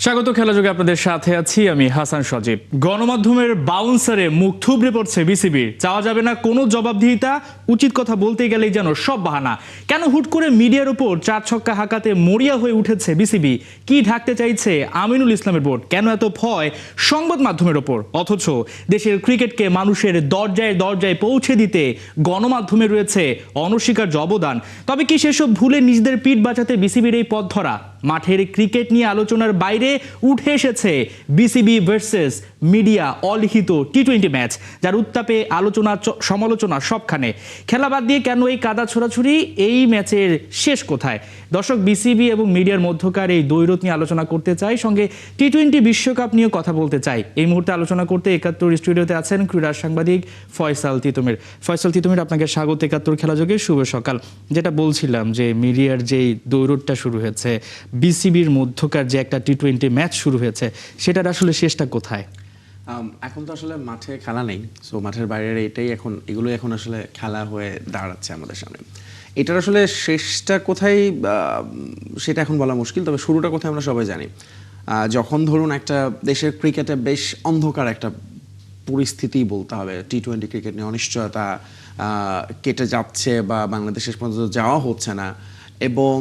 স্বাগত খেলাযোগে আপনাদের সাথে আছি আমি হাসান সজীব। গণমাধ্যমের বাউন্সারে মুখ থুবড়ে পড়ছে বিসিবির। চাওয়া যাবে না কোনো জবাবদিহিতা, উচিত কথা বলতে গেলেই যেন সব বাহানা। কেন হুট করে মিডিয়ার উপর চার ছক্কা হাঁকাতে মরিয়া হয়ে উঠেছে বিসিবি? কি ঢাকতে চাইছে আমিনুল ইসলামের বোর্ড? কেন এত ভয় সংবাদ মাধ্যমের ওপর? অথচ দেশের ক্রিকেটকে মানুষের দরজায় দরজায় পৌঁছে দিতে গণমাধ্যমে রয়েছে অনস্বীকার্য অবদান। তবে কি সেসব ভুলে নিজেদের পিঠ বাঁচাতে বিসিবির এই পথ ধরা? মাঠের ক্রিকেট নিয়ে আলোচনার বাইরে উঠে এসেছে বিসিবি ভার্সেস মিডিয়া অলিখিত টি-20 ম্যাচ, যার উত্তাপে আলোচনা সমালোচনা সবখানে। খেলা বাদ দিয়ে কেন এই কাদা ছোড়াছুড়ি? এই ম্যাচের শেষ কোথায়? দর্শক, বিসিবি এবং মিডিয়ার মধ্যকার এই দ্বৈরথ নিয়ে আলোচনা করতে চাই, সঙ্গে টি-20 বিশ্বকাপ নিয়ে কথা বলতে চাই। এই মুহূর্তে আলোচনা করতে ৭১ স্টুডিওতে আছেন ক্রীড়া সাংবাদিক ফয়সাল তিতুমির। ফয়সাল তিতুমির, আপনাকে স্বাগত ৭১ খেলাযোগে। শুভ সকাল। যেটা বলছিলাম যে মিডিয়ার যেই দ্বৈরথটা শুরু হয়েছে, বিসিবির মধ্যকার যে একটা টি-20 ম্যাচ শুরু হয়েছে, সেটার আসলে শেষটা কোথায়? এখন তো আসলে মাঠে খেলা নেই, সো মাঠের বাইরের এগুলোই এখন আসলে খেলা হয়ে দাঁড়াচ্ছে আমাদের সামনে। এটার আসলে শেষটা কোথায় সেটা এখন বলা মুশকিল, তবে শুরুটা কোথায় আমরা সবাই জানি। যখন ধরুন একটা দেশের ক্রিকেটে বেশ অন্ধকার একটা পরিস্থিতি বলতে হবে, টি-20 ক্রিকেট নিয়ে অনিশ্চয়তা কেটে যাচ্ছে বা বাংলাদেশের পর্যন্ত যাওয়া হচ্ছে না, এবং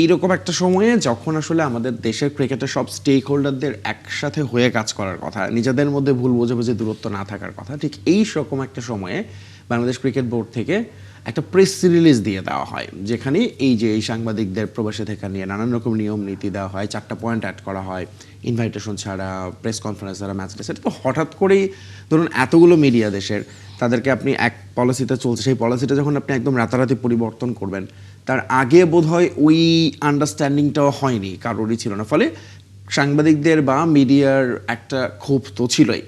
এইরকম একটা সময়ে যখন আসলে আমাদের দেশের ক্রিকেটের সব স্টেক হোল্ডারদের একসাথে হয়ে কাজ করার কথা, নিজেদের মধ্যে ভুল বোঝাবুঝি দূরত্ব না থাকার কথা, ঠিক এই রকম একটা সময়ে বাংলাদেশ ক্রিকেট বোর্ড থেকে একটা প্রেস রিলিজ দিয়ে দেওয়া হয়, যেখানে এই সাংবাদিকদের প্রবাসী থেকে নিয়ে নানান রকম নিয়ম নীতি দেওয়া হয়, 4টা পয়েন্ট অ্যাড করা হয়, ইনভাইটেশন ছাড়া, প্রেস কনফারেন্স ছাড়া, ম্যাচ ডে। সেটা তো হঠাৎ করেই ধরুন এতগুলো মিডিয়া দেশের, তাদেরকে আপনি এক পলিসিতে চলছে, সেই পলিসিটা যখন আপনি একদম রাতারাতি পরিবর্তন করবেন, তার আগে বোধহয় ওই আন্ডারস্ট্যান্ডিংটাও হয়নি, কারোরই ছিল না। ফলে সাংবাদিকদের বা মিডিয়ার একটা ক্ষোভ তো ছিলই।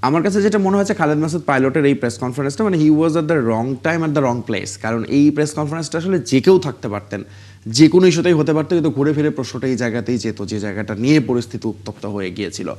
আমার কাছে যেটা মনে হয়েছে, খালেদ মাসুদ পাইলটের এই প্রেস কনফারেন্সটা, মানে he was at the wrong time at the wrong place. কারণ এই প্রেস কনফারেন্সটা আসলে যে কেউ থাকতে পারতেন, যে কোনো ইস্যুতেই হতে পারতো, কিন্তু ঘুরে ফিরে প্রশ্নটা এই জায়গাতেই যেত, যে জায়গাটা নিয়ে পরিস্থিতি উত্তপ্ত হয়ে গিয়েছিল।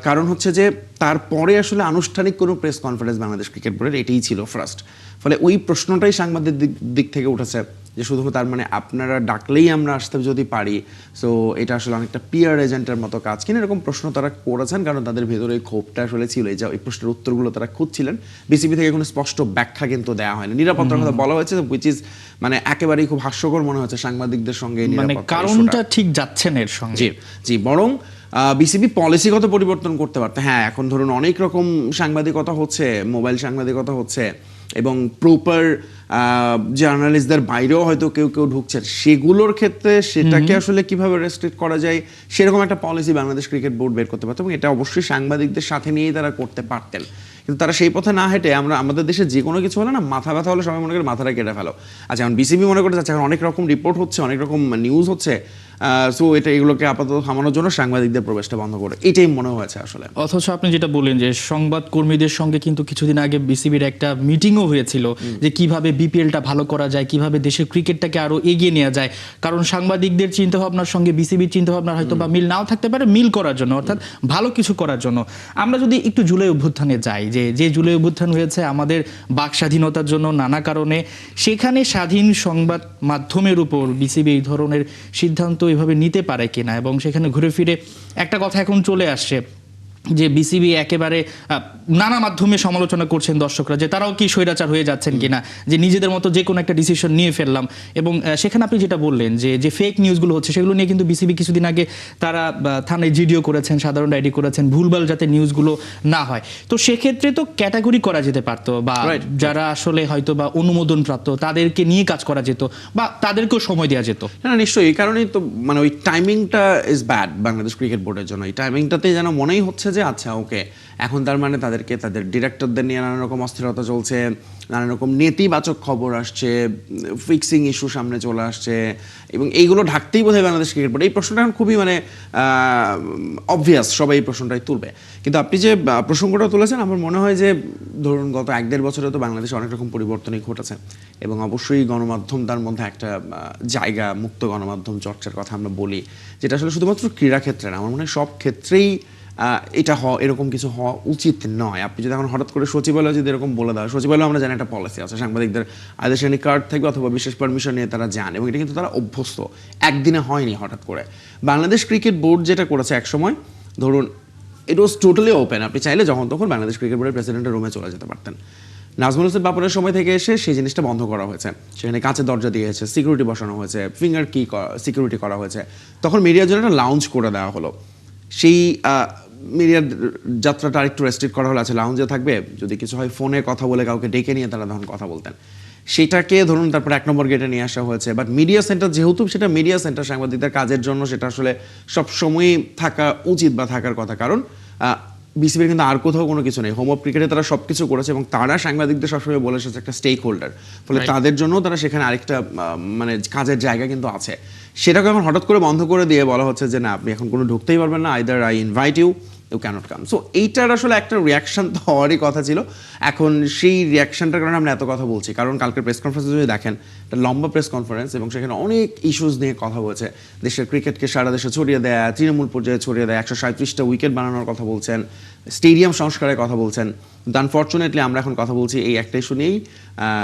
কারণ হচ্ছে যে তারপরে আসলে আনুষ্ঠানিক কোনো প্রেস কনফারেন্স বাংলাদেশ ক্রিকেট বোর্ডের এটাই ছিল ফার্স্ট। ফলে ওই প্রশ্নটাই সাংবাদিক দিক থেকে উঠেছে যে শুধু তার মানে আপনারা ডাকলেই আমরা আসতে যদি পারি, সো এটা আসলে অনেকটা পিআর এজেন্টের মতো কাজ কিনা, এরকম প্রশ্ন তারা করেছেন। কারণ তাদের ভেতরে ক্ষোভটা আসলে ছিল, এই প্রশ্নের উত্তরগুলো তারা খুঁজছিলেন। বিসিবি থেকে কোনো স্পষ্ট ব্যাখ্যা কিন্তু দেওয়া হয়নি। নিরাপত্তার কথা বলা হয়েছে, হুইচ ইজ মানে একেবারেই খুব হাস্যকর মনে হচ্ছে সাংবাদিকদের সঙ্গে, মানে কারণটা ঠিক যাচ্ছে না এর সঙ্গে। জি, বরং বিসিবি পলিসিগত পরিবর্তন করতে পারতে। হ্যাঁ, এখন ধরুন অনেক রকম সাংবাদিকতা হচ্ছে, মোবাইল সাংবাদিকতা হচ্ছে, এবং প্রপার জার্নালিস্টদের বাইরেও হয়তো কেউ কেউ ঢুকছে, সেগুলোর ক্ষেত্রে সেটাকে আসলে কিভাবে রেস্ট্রিক্ট করা যায় সেরকম একটা পলিসি বাংলাদেশ ক্রিকেট বোর্ড বের করতে পারত, এবং এটা অবশ্যই সাংবাদিকদের সাথে নিয়েই তারা করতে পারতেন। কিন্তু তারা সেই পথে না হেঁটে, আমাদের দেশে যে কোনো কিছু হলে না, মাথা ব্যথা হলে সবাই মনে করে মাথাটা কেটে ফেলো। আচ্ছা, এখন বিসিবি মনে করতে যাচ্ছে, এখন অনেক রকম রিপোর্ট হচ্ছে, অনেক রকম নিউজ হচ্ছে, সো এগুলোকে আপাতত থামানোর জন্য সাংবাদিকদের প্রবেশটা বন্ধ করে, এটাই মনে হয়েছে আসলে। অথচ আপনি যেটা বললেন যে সংবাদ কর্মীদের সঙ্গে কিন্তু কিছুদিন আগে বিসিবির একটা মিটিংও হয়েছিল, যে কিভাবে বিপিএলটা ভালো করা যায়, কিভাবে দেশের ক্রিকেটটাকে আরো এগিয়ে নেওয়া যায়। কারণ সাংবাদিকদের চিন্তাভাবনার সঙ্গে বিসিবির চিন্তাভাবনার হয়তো বা মিল নাও থাকতে পারে, মিল করার জন্য, অর্থাৎ ভালো কিছু করার জন্য। আমরা যদি একটু জুলাই অভ্যুত্থানে যাই, যে জুলাই অভ্যুত্থান হয়েছে আমাদের বাক স্বাধীনতার জন্য নানা কারণে, সেখানে স্বাধীন সংবাদ মাধ্যমের উপর বিসিবি এই ধরনের সিদ্ধান্ত এভাবে নিতে পারে কিনা, এবং সেখানে ঘুরে ফিরে একটা কথা এখন চলে আসছে যে বিসিবি একেবারে নানা মাধ্যমে সমালোচনা করছেন দর্শকরা, যে তারাও কি স্বৈরাচার হয়ে যাচ্ছেন কিনা, যে নিজেদের মতো যে কোনো একটা ডিসিশন নিয়ে ফেললাম। এবং সেখানে আপনি যেটা বললেন যে ফেক নিউজগুলো হচ্ছে, সেগুলো নিয়ে কিন্তু বিসিবি কিছুদিন আগে তারা থানায় জিডিও করেছেন, সাধারণ ডায়েরি করেছেন, ভুলভাল যাতে নিউজগুলো না হয়। তো সেক্ষেত্রে তো ক্যাটাগরি করা যেতে পারতো, বা যারা আসলে হয়তো বা অনুমোদন প্রাপ্ত তাদেরকে নিয়ে কাজ করা যেত, বা তাদেরকেও সময় দেওয়া যেত। না, নিশ্চয়ই। এই কারণেই তো মানে ওই টাইমিংটা ইজ ব্যাড বাংলাদেশ ক্রিকেট বোর্ডের জন্য। এই টাইমিংটাতে যেন মনেই হচ্ছে যে আচ্ছা ওকে, এখন তার মানে তাদেরকে তাদের ডিরেক্টরদের নিয়ে নানা রকম অস্থিরতা চলছে, নানা রকম নেতিবাচক খবর আসছে, ফিক্সিং ইস্যু সামনে চলে আসছে, এবং এইগুলো ঢাকতেই বোধহয় বাংলাদেশ ক্রিকেট বোর্ড। এই প্রশ্নটা এখন খুবই মানে অবভিয়াস, সবাই এই প্রশ্নটাই তুলবে। কিন্তু আপনি যে প্রসঙ্গটা তুলেছেন, আমার মনে হয় যে ধরুন গত 1-1.5 বছরে তো বাংলাদেশে অনেক রকম পরিবর্তনই ঘটেছে, এবং অবশ্যই গণমাধ্যম তার মধ্যে একটা জায়গা, মুক্ত গণমাধ্যম চর্চার কথা আমরা বলি, যেটা আসলে শুধুমাত্র ক্রীড়া ক্ষেত্রে না, আমার মনে হয় সব ক্ষেত্রেই এটা এরকম কিছু হওয়া উচিত নয়। আপনি যদি এখন হঠাৎ করে সচিবালয় যদি এরকম বলে দেওয়া, সচিবালয় আমরা জানি একটা পলিসি আছে, সাংবাদিকদের আইদার সেখানে কার্ড থাকবে অথবা বিশেষ পারমিশন নিয়ে তারা যান, এবং এটা কিন্তু তারা অভ্যস্ত, একদিনে হয়নি হঠাৎ করে। বাংলাদেশ ক্রিকেট বোর্ড যেটা করেছে এক সময়, ধরুন ইট ওয়াজ টোটালি ওপেন, আপনি চাইলে যখন তখন বাংলাদেশ ক্রিকেট বোর্ডের প্রেসিডেন্টের রুমে চলে যেতে পারতেন। নাজমুল হোসেন বাপনের সময় থেকে এসে সেই জিনিসটা বন্ধ করা হয়েছে, সেখানে কাঁচের দরজা দিয়েছে, সিকিউরিটি বসানো হয়েছে, ফিঙ্গার কি সিকিউরিটি করা হয়েছে, তখন মিডিয়ার জন্য একটা লাউঞ্জ করে দেওয়া হলো। সেই মিডিয়ার যাত্রাটা আরেকটু রেস্ট্রিক্ট করা হলো, আছে লাউঞ্জে থাকবে, যদি কিছু হয় ফোনে কথা বলে কাউকে ডেকে নিয়ে তারা তখন কথা বলতেন, সেটাকে ধরুন তারপর 1 নম্বর গেটে নিয়ে আসা হয়েছে। বাট মিডিয়া সেন্টার যেহেতু সেটা মিডিয়া সেন্টার, সাংবাদিকদের কাজের জন্য সেটা আসলে সবসময়ই থাকা উচিত বা থাকার কথা, কারণ বিসিবির কিন্তু আর কোথাও কোনো কিছু নেই। হোম অফ ক্রিকেটে তারা সব কিছু করেছে এবং তারা সাংবাদিকদের সবসময় বলে এসেছে একটা স্টেক হোল্ডার, ফলে তাদের জন্য তারা সেখানে আরেকটা মানে কাজের জায়গা কিন্তু আছে। সেটাকে এখন হঠাৎ করে বন্ধ করে দিয়ে বলা হচ্ছে যে না, আপনি এখন কোনো ঢুকতেই পারবেন না, either I invite you cannot come. So এইটার আসলে একটা রিয়াকশন তো হওয়ারই কথা ছিল। এখন সেই রিয়াকশনটার কারণে আমরা এত কথা বলছি, কারণ কালকের প্রেস কনফারেন্সে যদি দেখেন, একটা লম্বা প্রেস কনফারেন্স এবং সেখানে অনেক ইস্যুস নিয়ে কথা বলছে। দেশের ক্রিকেটকে সারা দেশে ছড়িয়ে দেয়, তৃণমূল পর্যায়ে ছড়িয়ে দেয়, 137টা উইকেট বানানোর কথা বলছেন, স্টেডিয়াম সংস্কারের কথা বলছেন। কিন্তু আনফর্চুনেটলি আমরা এখন কথা বলছি এই একটা ইস্যু নিয়েই,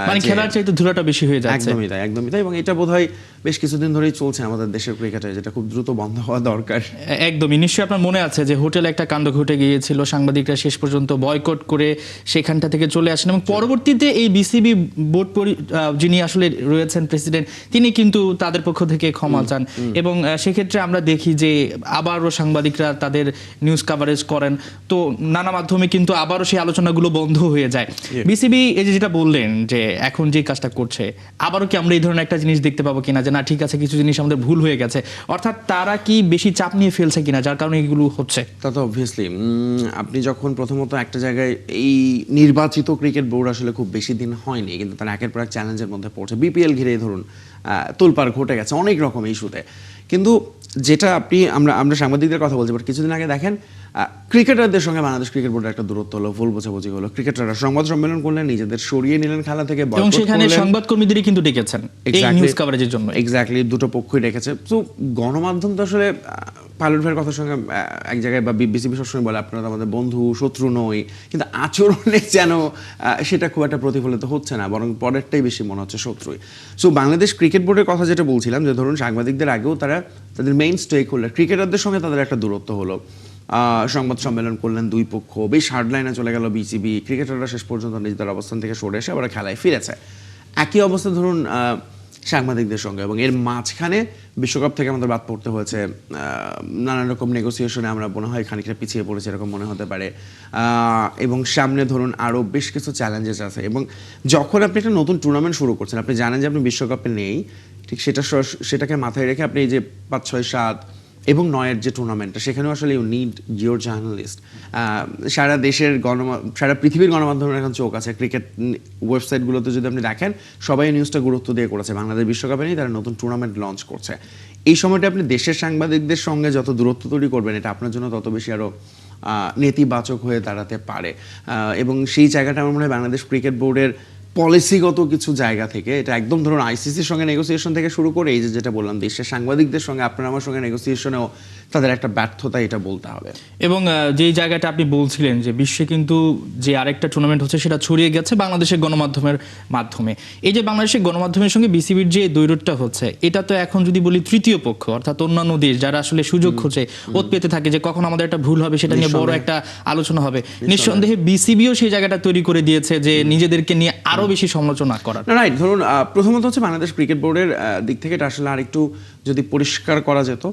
মানে খেলার চাইতে ধুলাটা বেশি হয়ে যাচ্ছে। একদমই তাই, একদমই তাই। এবং এটা বোধহয় বেশ কিছুদিন ধরেই চলছে আমাদের দেশের ক্রিকেটে, যেটা খুব দ্রুত বন্ধ হওয়া দরকার। একদমই। নিশ্চয়ই আপনার মনে আছে যে হোটেলে একটা কাণ্ড ঘটে গিয়েছিল, সাংবাদিকরা শেষ পর্যন্ত বয়কট করে সেখানটা থেকে চলে আসেন, এবং পরবর্তীতে এই বিসিবি বোর্ড যিনি আসলে রয়েছেন প্রেসিডেন্ট, তিনি কিন্তু তাদের পক্ষ থেকে ক্ষমা চান, এবং সেক্ষেত্রে আমরা দেখি যে আবারও সাংবাদিকরা তাদের নিউজ কাভারেজ করেন, তো নানা মাধ্যমে কিন্তু আবারও সেই আলোচনাগুলো বন্ধ হয়ে যায়। বিসিবি এই যে যেটা বললেন যে এখন যে কাজটা করছে, আবারও কি আমরা এই ধরনের একটা জিনিস দেখতে পাবো কিনা, যে না ঠিক আছে কিছু জিনিস আমাদের ভুল হয়ে গেছে, অর্থাৎ তারা কি বেশি চাপ নিয়ে ফেলছে কিনা যার কারণে এগুলো হচ্ছে? তা তো অবভিয়াসলি আপনি যখন প্রথমত একটা জায়গায়, এই নির্বাচিত ক্রিকেট বোর্ড আসলে খুব বেশি দিন হয়নি, কিন্তু তারা একের পর এক চ্যালেঞ্জের মধ্যে পড়ছে। বিপিএল ঘিরে ধরুন তোলপাড় ঘটে গেছে অনেক রকম ইস্যুতে, কিন্তু যেটা আমরা সাংবাদিকদের কথা বলছি, বাট কিছুদিন আগে দেখেন ক্রিকেটারদের সঙ্গে বাংলাদেশ ক্রিকেট বোর্ডের একটা দূরত্ব হলো, ভুল বোঝাবুঝি হলো, ক্রিকেটাররা সংবাদ সম্মেলন করলেন, নিজেদের সরিয়ে নিলেন খেলা থেকে, এবং সেখানে সংবাদকর্মীদেরই কিন্তু ডেকেছেন এই নিউজ কভারেজের জন্য। এক্স্যাক্টলি, দুটো পক্ষই রেখেছে। তো গণমাধ্যম তো আসলে পাইলট ভাইয়ের কথার সঙ্গে এক জায়গায় বা বিসিবি সবসময় বলে আপনারা তো আমাদের বন্ধু, শত্রু নই, কিন্তু আচরণে যেন সেটা খুব একটা প্রতিফলিত হচ্ছে না, বরং পরেরটাই বেশি মনে হচ্ছে শত্রুই। সো বাংলাদেশ ক্রিকেট বোর্ডের কথা যেটা বলছিলাম, যে ধরুন সাংবাদিকদের আগেও তারা তাদের মেইন স্টেক হোল্ডার ক্রিকেটারদের সঙ্গে তাদের একটা দূরত্ব হলো, সংবাদ সম্মেলন করলেন দুই পক্ষ, বেশ হার্ডলাইনে চলে গেল বিসিবি, ক্রিকেটাররা শেষ পর্যন্ত নিজেদের অবস্থান থেকে সরে এসে আবার খেলায় ফিরেছে। একই অবস্থা ধরুন সাংবাদিকদের সঙ্গে, এবং এর মাঝখানে বিশ্বকাপ থেকে আমাদের বাদ পড়তে হয়েছে, নানান রকম নেগোসিয়েশনে আমরা মনে হয় খানিকটা পিছিয়ে পড়েছি এরকম মনে হতে পারে, এবং সামনে ধরুন আরও বেশ কিছু চ্যালেঞ্জেস আছে। এবং যখন আপনি একটা নতুন টুর্নামেন্ট শুরু করছেন, আপনি জানেন যে আপনি বিশ্বকাপে নেই, ঠিক সেটাকে মাথায় রেখে আপনি এই যে 5, 6, 7 এবং 9-এর যে টুর্নামেন্টটা, সেখানেও আসলে ইউ নিড ইউর জার্নালিস্ট। সারা দেশের সারা পৃথিবীর গণমাধ্যমের এখন চোখ আছে, ক্রিকেট ওয়েবসাইটগুলোতে যদি আপনি দেখেন সবাই নিউজটা গুরুত্ব দিয়ে করেছে, বাংলাদেশ বিশ্বকাপে নেই, তারা নতুন টুর্নামেন্ট লঞ্চ করছে। এই সময়টা আপনি দেশের সাংবাদিকদের সঙ্গে যত দূরত্ব তৈরি করবেন, এটা আপনার জন্য তত বেশি আরও নেতিবাচক হয়ে দাঁড়াতে পারে। এবং সেই জায়গাটা আমার মনে হয় বাংলাদেশ ক্রিকেট বোর্ডের পলিসিগত কিছু জায়গা থেকে, এটা একদম ধরুন আইসিসির সঙ্গে নেগোসিয়েশন থেকে শুরু করে এই যেটা বললাম দেশের সাংবাদিকদের সঙ্গে আপনার আমার সঙ্গে নেগোসিয়েশনেও তাদের একটা ব্যর্থতা, এটা বলতে হবে। এবং যেই জায়গাটা আপনি বলছিলেন যে বিশ্বে কিন্তু যে আরেকটা টুর্নামেন্ট হচ্ছে সেটা ছড়িয়ে গেছে বাংলাদেশের গণমাধ্যমের মাধ্যমে, এই যে বাংলাদেশের গণমাধ্যমের সঙ্গে বিসিবির যে দৈরথটা হচ্ছে, এটা তো এখন যদি বলি তৃতীয় পক্ষ, অর্থাৎ অন্যান্য দেশ যারা আসলে সুযোগ খোঁজে, ওত পেতে থাকে যে কখন আমাদের একটা ভুল হবে, সেটা নিয়ে বড় একটা আলোচনা হবে। নিঃসন্দেহে বিসিবিও সেই জায়গাটা তৈরি করে দিয়েছে যে নিজেদেরকে নিয়ে আরো বেশি সমালোচনা করার। না রাইট, ধরুন প্রথমত হচ্ছে বাংলাদেশ ক্রিকেট বোর্ডের দিক থেকে এটা আসলে আরেকটু যদি পরিষ্কার করা যেত,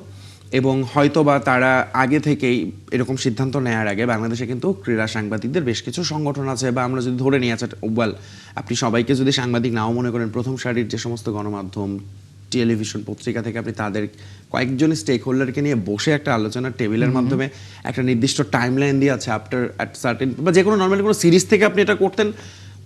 এবং হয়তো বা তারা আগে থেকেই এরকম সিদ্ধান্ত নেওয়ার আগে, বাংলাদেশে কিন্তু ক্রীড়া সাংবাদিকদের বেশ কিছু সংগঠন আছে, বা আমরা যদি ধরে নিয়ে আছে, ওয়েল আপনি সবাইকে যদি সাংবাদিক নাও মনে করেন, প্রথম সারির যে সমস্ত গণমাধ্যম, টেলিভিশন, পত্রিকা থেকে আপনি তাদের কয়েকজন স্টেক হোল্ডারকে নিয়ে বসে একটা আলোচনার টেবিলের মাধ্যমে একটা নির্দিষ্ট টাইম লাইন দিয়ে আছে, আফটার অ্যাট সার্টেন, বা যে কোনো নর্মালি কোনো সিরিজ থেকে আপনি এটা করতেন,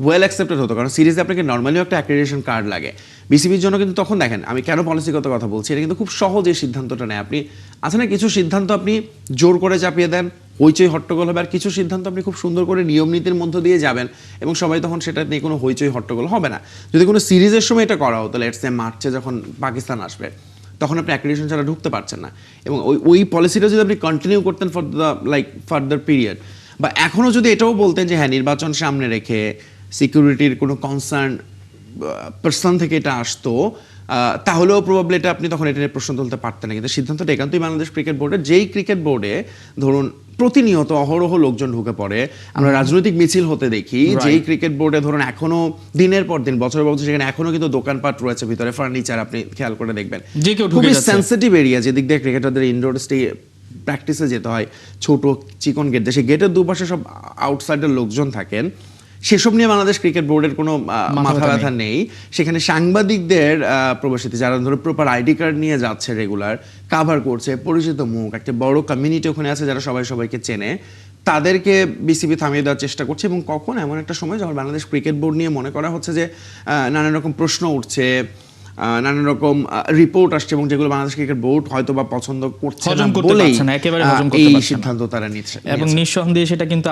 ওয়েল অ্যাকসেপ্টেড হতো, কারণ সিরিজে আপনাকে নর্মালিও একটা অ্যাক্রেডিটেশন কার্ড লাগে। বিসিবির জন্য কিন্তু তখন দেখেন, আমি কেন পলিসিগত কথা বলছি, এটা কিন্তু খুব সহজ এই সিদ্ধান্তটা নেয়। আপনি আছে না, কিছু সিদ্ধান্ত আপনি জোর করে চাপিয়ে দেন, হইচই হট্টগোল হবে, আর কিছু সিদ্ধান্ত আপনি খুব সুন্দর করে নিয়ম নীতির মধ্য দিয়ে যাবেন, এবং সবাই তখন সেটা নিয়ে কোনো হইচই হট্টগোল হবে না। যদি কোনো সিরিজের সময় এটা করা হতো, লেটস সে মার্চে যখন পাকিস্তান আসবে, তখন আপনি অ্যাক্রিডিটেশন ছাড়া ঢুকতে পারছেন না। এবং ওই পলিসিটা যদি আপনি কন্টিনিউ করতেন ফর দ্য ফার্দার পিরিয়ড, বা এখনও যদি এটাও বলতেন যে হ্যাঁ নির্বাচন সামনে রেখে সিকিউরিটির কোনো কনসার্ন পার্সন থেকে এটা আসতো, তাহলেও প্রবাবলি এটা আপনি তখন এটা নিয়ে প্রশ্ন তুলতে পারতেন না। কিন্তু সিদ্ধান্তটা একান্তই বাংলাদেশ ক্রিকেট বোর্ডের, যেই ক্রিকেট বোর্ডে ধরুন প্রতিনিয়ত অহরহ লোকজন ঢুকে পড়ে, আমরা রাজনৈতিক মিছিল হতে দেখি, যেই ক্রিকেট বোর্ডে ধরুন এখনো দিনের পর দিন বছর বছর সেখানে এখনো কিন্তু দোকানপাট রয়েছে ভিতরে, ফার্নিচার আপনি খেয়াল করে দেখবেন, যে কেউ ঢুকে খুবই যাচ্ছে। সেন্সিটিভ এরিয়া, যেদিক দিয়ে ক্রিকেটারদের ইনডোর স্টে প্র্যাকটিসে যেতে হয়, ছোট চিকন গেট, সেই গেটের দুপাশে সব আউটসাইডের লোকজন থাকেন, সেসব নিয়ে বাংলাদেশ ক্রিকেট বোর্ডের কোনো মাথা ব্যথা নেই। সেখানে সাংবাদিকদের প্রবেশিতে যারা ধরো প্রপার আইডি কার্ড নিয়ে যাচ্ছে, রেগুলার কাভার করছে, পরিচিত মুখ, একটা বড় কমিউনিটি ওখানে আছে যারা সবাই সবাইকে চেনে, তাদেরকে বিসিবি থামিয়ে দেওয়ার চেষ্টা করছে। এবং কখন এমন একটা সময় যখন বাংলাদেশ ক্রিকেট বোর্ড নিয়ে মনে করা হচ্ছে যে নানান রকম প্রশ্ন উঠছে, নানান রকম রিপোর্ট আসছে, এবং যেগুলো বাংলাদেশ ক্রিকেট বোর্ড হয়তো বা পছন্দ করছে না বলেই এই সিদ্ধান্ত তারা নিচ্ছে। এবং নিঃসন্দেহে সেটা কিন্তু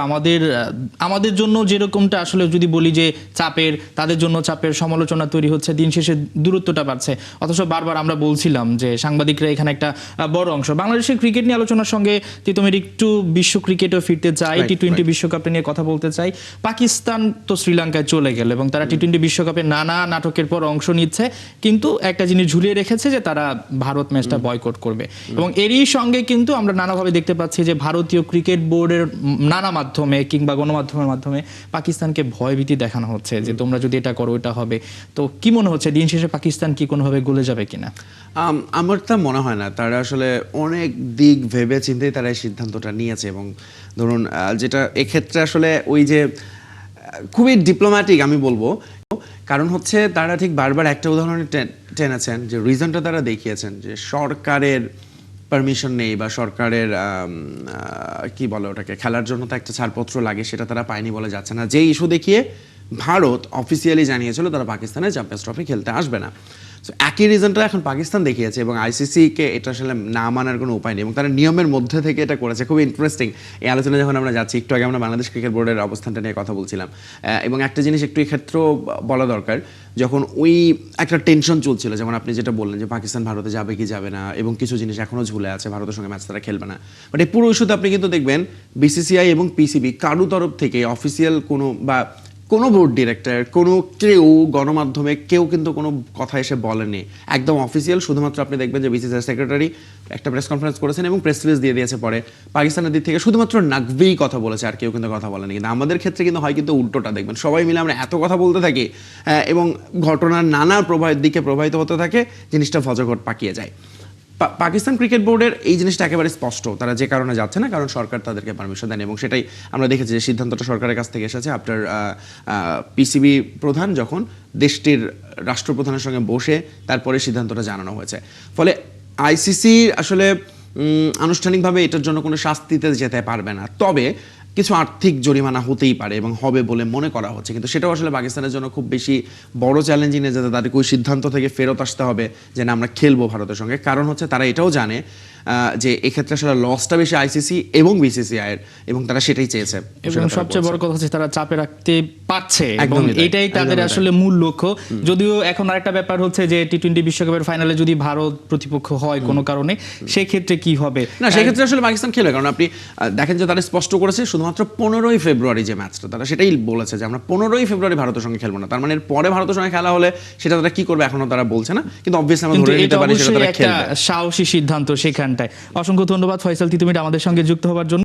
আমাদের জন্য যেরকমটা আসলে যদি বলি যে চাপের, তাদের জন্য চাপের, সমালোচনা তৈরি হচ্ছে, দিন শেষে দূরত্বটা বাড়ছে। অথচ বারবার আমরা বলছিলাম যে সাংবাদিকরা এখানে একটা বড় অংশ। বাংলাদেশের ক্রিকেট নিয়ে আলোচনার সঙ্গে তিতুমির একটু বিশ্ব ক্রিকেটও ফিরতে চাই, টি-20 বিশ্বকাপটা নিয়ে কথা বলতে চাই। পাকিস্তান তো শ্রীলঙ্কায় চলে গেল এবং তারা টি-20 বিশ্বকাপে নানা নাটকের পর অংশ নিচ্ছে, কিন্তু একটা জিনিস ঝুলিয়ে রেখেছে যে তারা ভারত ম্যাচটা বয়কট করবে। এবং এরই সঙ্গে কিন্তু আমরা নানাভাবে দেখতে পাচ্ছি যে ভারতীয় ক্রিকেট বোর্ডের নানা মাধ্যমে কিংবা গণমাধ্যমের মাধ্যমে পাকিস্তানকে ভয়ভীতি দেখানো হচ্ছে যে তোমরা যদি এটা করো এটা হবে। তো কি মনে হচ্ছে দিন শেষে পাকিস্তান কি কোনোভাবে গলে যাবে কিনা? আমার তা মনে হয় না। তারা আসলে অনেক দিক ভেবে চিন্তেই তারা এই সিদ্ধান্তটা নিয়েছে। এবং ধরুন যেটা এক্ষেত্রে আসলে ওই যে খুবই ডিপ্লোম্যাটিক আমি বলবো, কারণ হচ্ছে তারা ঠিক বারবার একটা উদাহরণে টেনেছেন যে রিজনটা তারা দেখিয়েছেন যে সরকারের পারমিশন নেই, বা সরকারের কি বলে ওটাকে, খেলার জন্য তো একটা ছাড়পত্র লাগে, সেটা তারা পায়নি বলে যাচ্ছে না। যে ইস্যু দেখিয়ে ভারত অফিসিয়ালি জানিয়েছিল তারা পাকিস্তানে চ্যাম্পিয়ন্স ট্রফি খেলতে আসবে না। সো একই রিজনটা এখন পাকিস্তান দেখিয়েছে, এবং আইসিসিকে এটা আসলে না মানার কোনো উপায় নেই, এবং তারা নিয়মের মধ্যে থেকে এটা করেছে। খুব ইন্টারেস্টিং এই আলোচনা যখন আমরা যাচ্ছি, একটু আগে আমরা বাংলাদেশ ক্রিকেট বোর্ডের অবস্থানটা নিয়ে কথা বলছিলাম, এবং একটা জিনিস একটু এক্ষেত্রেও বলা দরকার, যখন ওই একটা টেনশন চলছিল, যেমন আপনি যেটা বললেন যে পাকিস্তান ভারতে যাবে কি যাবে না, এবং কিছু জিনিস এখনও ঝুলে আছে, ভারতের সঙ্গে ম্যাচ তারা খেলবে না, বাট এই পুরো ইস্যুতে আপনি কিন্তু দেখবেন বিসিসিআই এবং পিসিবি কারো তরফ থেকে অফিসিয়াল কোনো বা কোনো বোর্ড ডিরেক্টর, কোনো কেউ গণমাধ্যমে কেউ কিন্তু কোনো কথা এসে বলেনি, একদম অফিসিয়াল। শুধুমাত্র আপনি দেখবেন যে বিসিসিআই সেক্রেটারি একটা প্রেস কনফারেন্স করেছেন এবং প্রেস রিলিজ দিয়ে দিয়েছে পরে, পাকিস্তানের দিক থেকে শুধুমাত্র নাকভিই কথা বলেছে, আর কেউ কিন্তু কথা বলেনি। কিন্তু আমাদের ক্ষেত্রে কিন্তু হয় কিন্তু উল্টোটা, দেখবেন সবাই মিলে আমরা এত কথা বলতে থাকি এবং ঘটনার নানা দিকে প্রবাহিত হতে থাকে, জিনিসটা ফজঘট পাকিয়ে যায়। পাকিস্তান ক্রিকেট বোর্ডের এই জিনিসটা একেবারে স্পষ্ট, তারা যে কারণে যাচ্ছে না, কারণ সরকার তাদেরকে পারমিশন দেন, এবং সেটাই আমরা দেখেছি যে সিদ্ধান্তটা সরকারের কাছ থেকে এসেছে আফটার পিসিবি প্রধান যখন দেশটির রাষ্ট্রপ্রধানের সঙ্গে বসে তারপরে সিদ্ধান্তটা জানানো হয়েছে। ফলে আইসিসি আসলে আনুষ্ঠানিকভাবে এটার জন্য কোনো শাস্তিতে যেতে পারবে না, তবে কিছু আর্থিক জরিমানা হতেই পারে এবং হবে বলে মনে করা হচ্ছে। কিন্তু সেটাও আসলে পাকিস্তানের জন্য খুব বেশি বড় চ্যালেঞ্জিং নেই, যাতে তাদেরকে ওই সিদ্ধান্ত থেকে ফেরত আসতে হবে যে না আমরা খেলবো ভারতের সঙ্গে। কারণ হচ্ছে তারা এটাও জানে যে এক্ষেত্রে আসলে লসটা বেশি আইসিসি এবং বিসিসিআই এর, এবং তারা সেটাই চেয়েছে। এবং সবচেয়ে বড় কথা হচ্ছে তারা চাপে রাখতে পারছে, এবং এটাই তাদের আসলে মূল লক্ষ্য। যদিও এখন আরেকটা ব্যাপার হচ্ছে যে টি-20 বিশ্বকাপের ফাইনালে যদি ভারত প্রতিপক্ষ হয় কোনো কারণে, সেই ক্ষেত্রে কি হবে? না, সেই ক্ষেত্রে আসলে পাকিস্তান খেলবে, কারণ আপনি দেখেন যে তারা স্পষ্ট করেছে শুধুমাত্র 15ই ফেব্রুয়ারি যে ম্যাচটা, তারা সেটাই বলেছে যে আমরা 15ই ফেব্রুয়ারি ভারতের সঙ্গে খেলবো না। তার মানে এর পরে ভারতের সঙ্গে খেলা হলে সেটা তারা কি করবে এখনো তারা বলছে না, কিন্তু অবভিয়াসলি আমরা ধরে নিতে পারি সেটা তারা খেলবে। সাহসী সিদ্ধান্ত সেখানটায়। অসংখ্য ধন্যবাদ ফয়সাল তিতুমির আমাদের সঙ্গে যুক্ত হওয়ার জন্য।